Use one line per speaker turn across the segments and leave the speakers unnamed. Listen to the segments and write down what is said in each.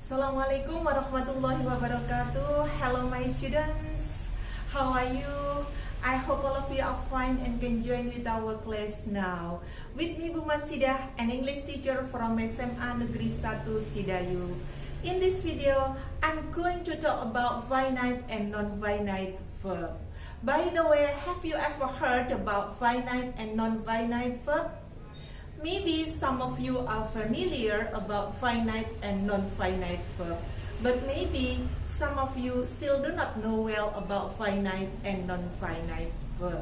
Assalamualaikum warahmatullahi wabarakatuh. Hello my students, how are you? I hope all of you are fine and can join with our class now. With me Bu Masidah, an English teacher from SMA Negeri 1 Sidayu. In this video, I'm going to talk about finite and non-finite verb. By the way, have you ever heard about finite and non-finite verb? Maybe some of you are familiar about finite and non-finite verb, but maybe some of you still do not know well about finite and non-finite verb.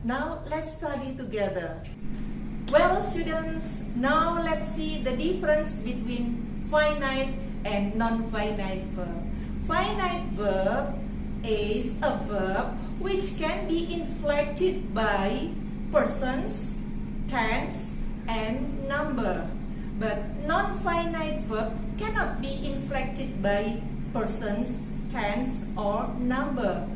Now let's study together. Well, students, now let's see the difference between finite and non-finite verb. Finite verb is a verb which can be inflected by persons, tense, and number, but non-finite verb cannot be inflected by persons, tense, or number.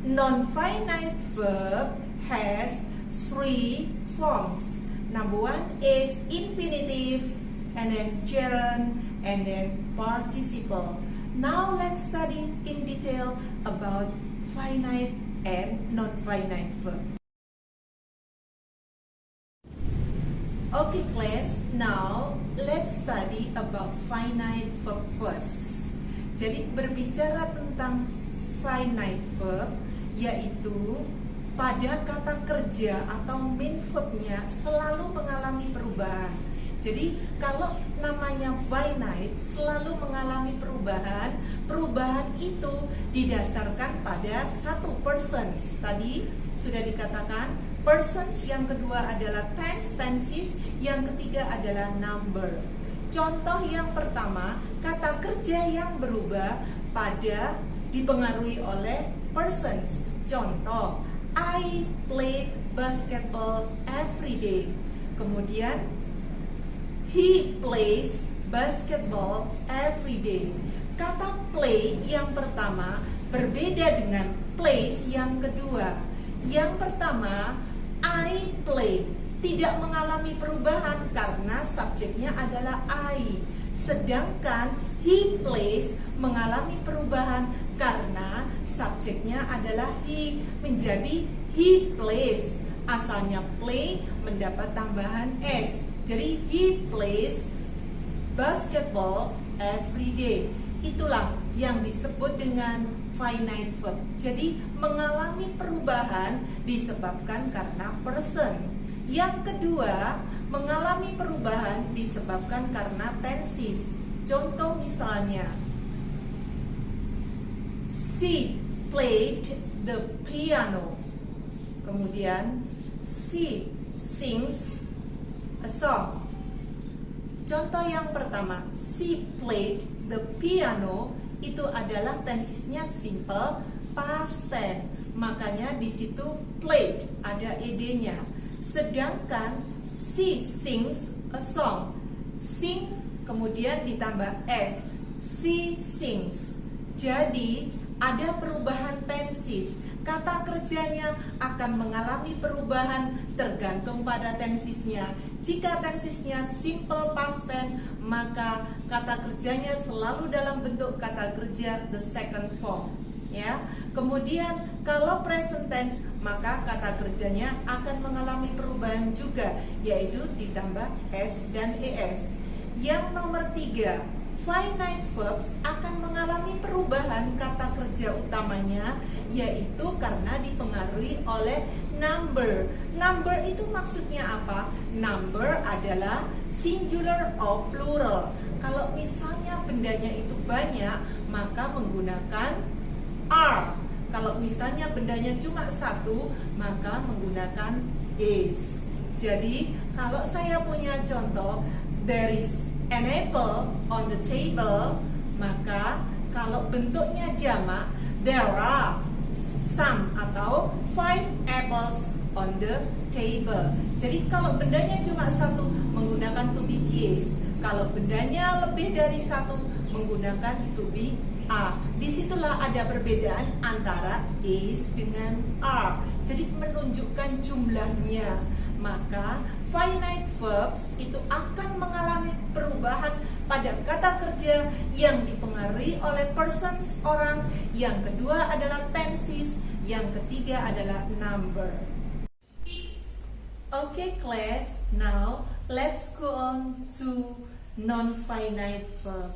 Non-finite verb has three forms. Number one is infinitive, and then gerund, and then participle. Now let's study in detail about finite and non-finite verb. Okay class, now let's study about finite verb first. Jadi berbicara tentang finite verb, yaitu pada kata kerja atau main verbnya selalu mengalami perubahan. Jadi kalau namanya finite selalu mengalami perubahan, perubahan itu didasarkan pada satu persons. Tadi sudah dikatakan persons, yang kedua adalah tense, tenses, yang ketiga adalah number. Contoh yang pertama, kata kerja yang berubah pada dipengaruhi oleh persons. Contoh, I play basketball every day. Kemudian he plays basketball every day. Kata play yang pertama berbeda dengan plays yang kedua. Yang pertama, I play tidak mengalami perubahan karena subjeknya adalah I. Sedangkan he plays mengalami perubahan karena subjeknya adalah he, menjadi he plays. Asalnya play mendapat tambahan s. Jadi he plays basketball every day. Itulah yang disebut dengan finite verb. Jadi mengalami perubahan disebabkan karena person. Yang kedua, mengalami perubahan disebabkan karena tenses. Contoh misalnya, she played the piano. Kemudian she sings a song. Contoh yang pertama, she played the piano, itu adalah tensesnya simple past tense. Makanya di situ played ada ed-nya. Sedangkan she sings a song, sing kemudian ditambah s, she sings. Jadi ada perubahan tenses. Kata kerjanya akan mengalami perubahan tergantung pada tensesnya. Jika tensesnya simple past tense, maka kata kerjanya selalu dalam bentuk kata kerja the second form, ya. Kemudian kalau present tense, maka kata kerjanya akan mengalami perubahan juga, yaitu ditambah s dan es. Yang nomor 3, finite verbs akan mengalami perubahan kata kerja utamanya, yaitu karena dipengaruhi oleh number. Number itu maksudnya apa? Number adalah singular or plural. Kalau misalnya bendanya itu banyak, maka menggunakan are. Kalau misalnya bendanya cuma satu, maka menggunakan is. Jadi kalau saya punya contoh, there is an apple on the table, maka kalau bentuknya jamak, there are some atau 5 apples on the table. Jadi kalau bendanya cuma satu, menggunakan to be is. Kalau bendanya lebih dari satu, menggunakan to be are. Disitulah ada perbedaan antara is dengan are. Jadi menunjukkan jumlahnya. Maka finite verbs itu akan mengalami perubahan pada kata kerja yang dipengaruhi oleh persons, orang. Yang kedua adalah tenses, yang ketiga adalah number. Okay class, now let's go on to non-finite verb.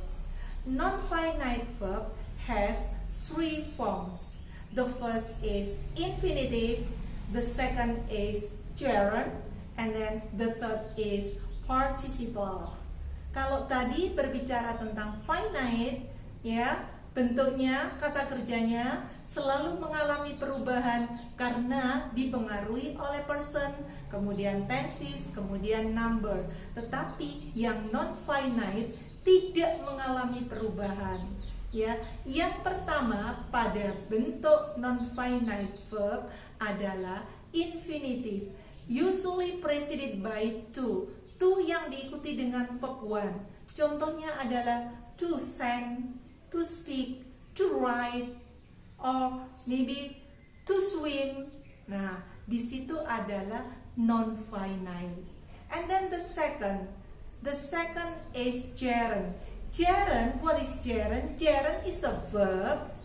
Non-finite verb has three forms. The first is infinitive, the second is gerund, and then the third is participle. Kalau tadi berbicara tentang finite, ya, bentuknya, kata kerjanya selalu mengalami perubahan karena dipengaruhi oleh person, kemudian tenses, kemudian number. Tetapi yang non-finite tidak mengalami perubahan. Ya, yang pertama pada bentuk non-finite verb adalah infinitive, usually preceded by to. To yang diikuti dengan verb one. Contohnya adalah to send, to speak, to write, or maybe to swim. Nah, di situ adalah non-finite. And then the second is gerund. Gerund, what is gerund? Gerund is a verb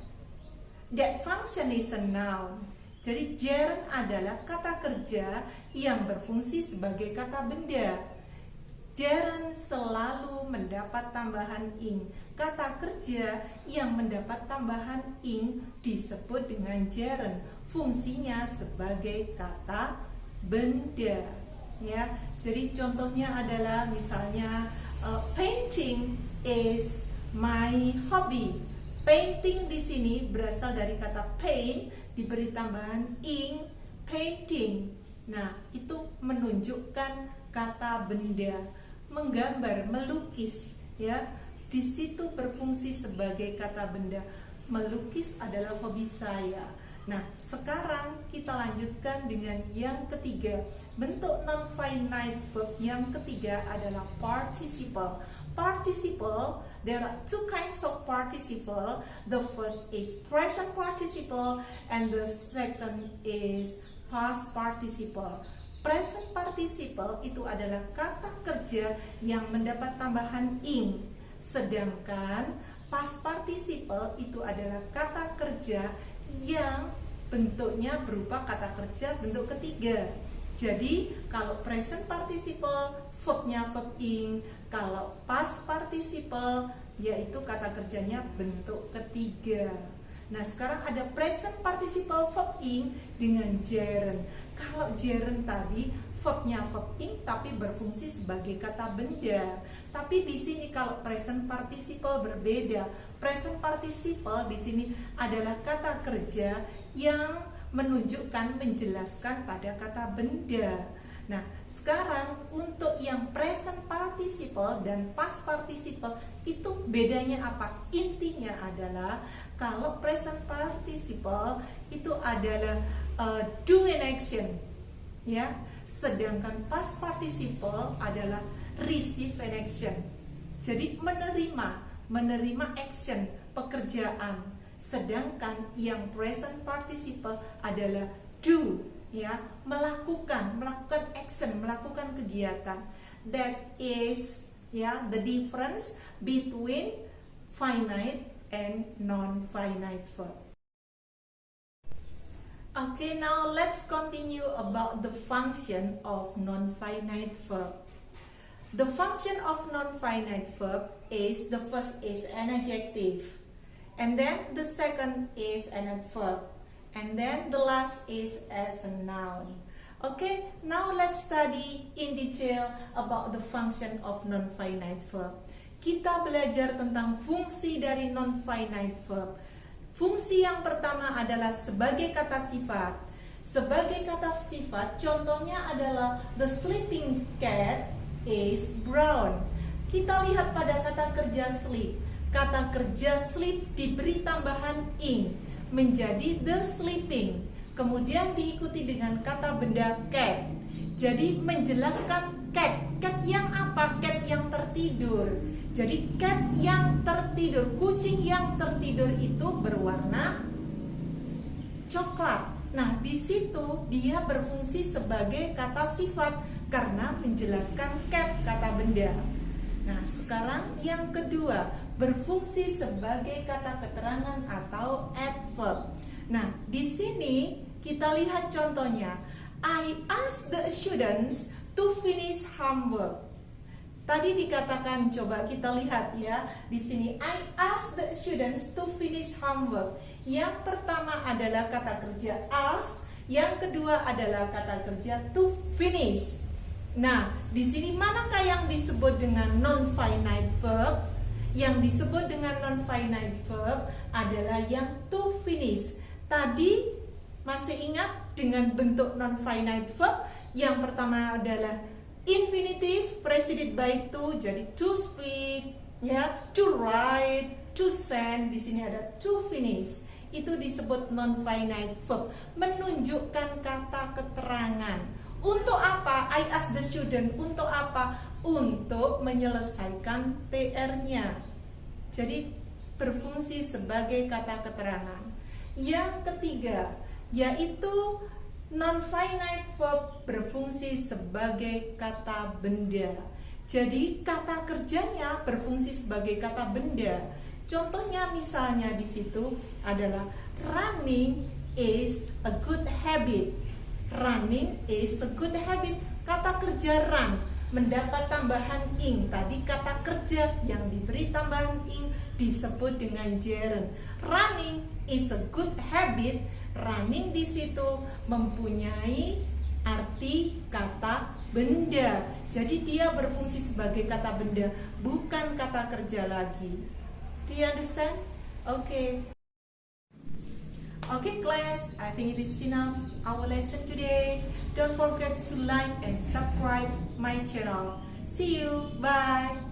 that function is a noun. Jadi gerund adalah kata kerja yang berfungsi sebagai kata benda. Gerund selalu mendapat tambahan ing. Kata kerja yang mendapat tambahan ing disebut dengan gerund. Fungsinya sebagai kata benda. Ya, jadi contohnya adalah misalnya painting is my hobby. Painting di sini berasal dari kata paint diberi tambahan ing, painting. Nah, itu menunjukkan kata benda, menggambar, melukis, ya. Di situ berfungsi sebagai kata benda. Melukis adalah hobi saya. Nah, sekarang kita lanjutkan dengan yang ketiga. Bentuk non-finite verb yang ketiga adalah participle. Participle, there are two kinds of participle. The first is present participle and the second is past participle. Present participle itu adalah kata kerja yang mendapat tambahan ing. Sedangkan past participle itu adalah kata kerja yang bentuknya berupa kata kerja bentuk ketiga. Jadi kalau present participle verbnya verb ing, kalau past participle yaitu kata kerjanya bentuk ketiga. Nah, sekarang ada present participle verb ing dengan gerund. Kalau gerund tadi verbnya verb ing tapi berfungsi sebagai kata benda. Tapi di sini kalau present participle berbeda. Present participle di sini adalah kata kerja yang menunjukkan, menjelaskan pada kata benda. Nah, sekarang untuk yang present participle dan past participle itu bedanya apa? Intinya adalah kalau present participle itu adalah do in action, ya. Sedangkan past participle adalah receive in action. Jadi menerima action, pekerjaan. Sedangkan yang present participle adalah do, ya, melakukan action, melakukan kegiatan. That is, ya, the difference between finite and non-finite verb. Okay, now let's continue about the function of non-finite verb. The function of non-finite verb is, the first is an adjective, and then the second is an adverb, and then the last is as a noun. Okay, now let's study in detail about the function of non-finite verb. Kita belajar tentang fungsi dari non-finite verb. Fungsi yang pertama adalah sebagai kata sifat. Sebagai kata sifat, contohnya adalah the sleeping cat is brown. Kita lihat pada kata kerja sleep. Kata kerja sleep diberi tambahan ing menjadi the sleeping. Kemudian diikuti dengan kata benda cat. Jadi menjelaskan cat. Cat yang apa? Cat yang tertidur. Jadi cat yang tertidur, kucing yang tertidur itu berwarna coklat. Nah, di situ dia berfungsi sebagai kata sifat karena menjelaskan cat, kata benda. Nah, sekarang yang kedua, berfungsi sebagai kata keterangan atau adverb. Nah, di sini kita lihat contohnya. I asked the students to finish homework. Tadi dikatakan, coba kita lihat ya. Di sini I asked the students to finish homework. Yang pertama adalah kata kerja ask, yang kedua adalah kata kerja to finish. Nah, di sini manakah yang disebut dengan non-finite verb? Yang disebut dengan non-finite verb adalah yang to finish. Tadi masih ingat dengan bentuk non-finite verb? Yang pertama adalah infinitive preceded by to, jadi to speak, ya, to write, to send. Di sini ada to finish. Itu disebut non-finite verb, menunjukkan kata keterangan. Untuk apa? I ask the student. Untuk apa? Untuk menyelesaikan PR-nya. Jadi berfungsi sebagai kata keterangan. Yang ketiga, yaitu non-finite verb berfungsi sebagai kata benda. Jadi kata kerjanya berfungsi sebagai kata benda. Contohnya misalnya di situ adalah running is a good habit. Running is a good habit. Kata kerja run mendapat tambahan ing. Tadi kata kerja yang diberi tambahan ing disebut dengan gerund. Running is a good habit. Running di situ mempunyai arti kata benda. Jadi dia berfungsi sebagai kata benda, bukan kata kerja lagi. Do you understand? Okay. Okay class, I think it is enough our lesson today. Don't forget to like and subscribe my channel. See you. Bye.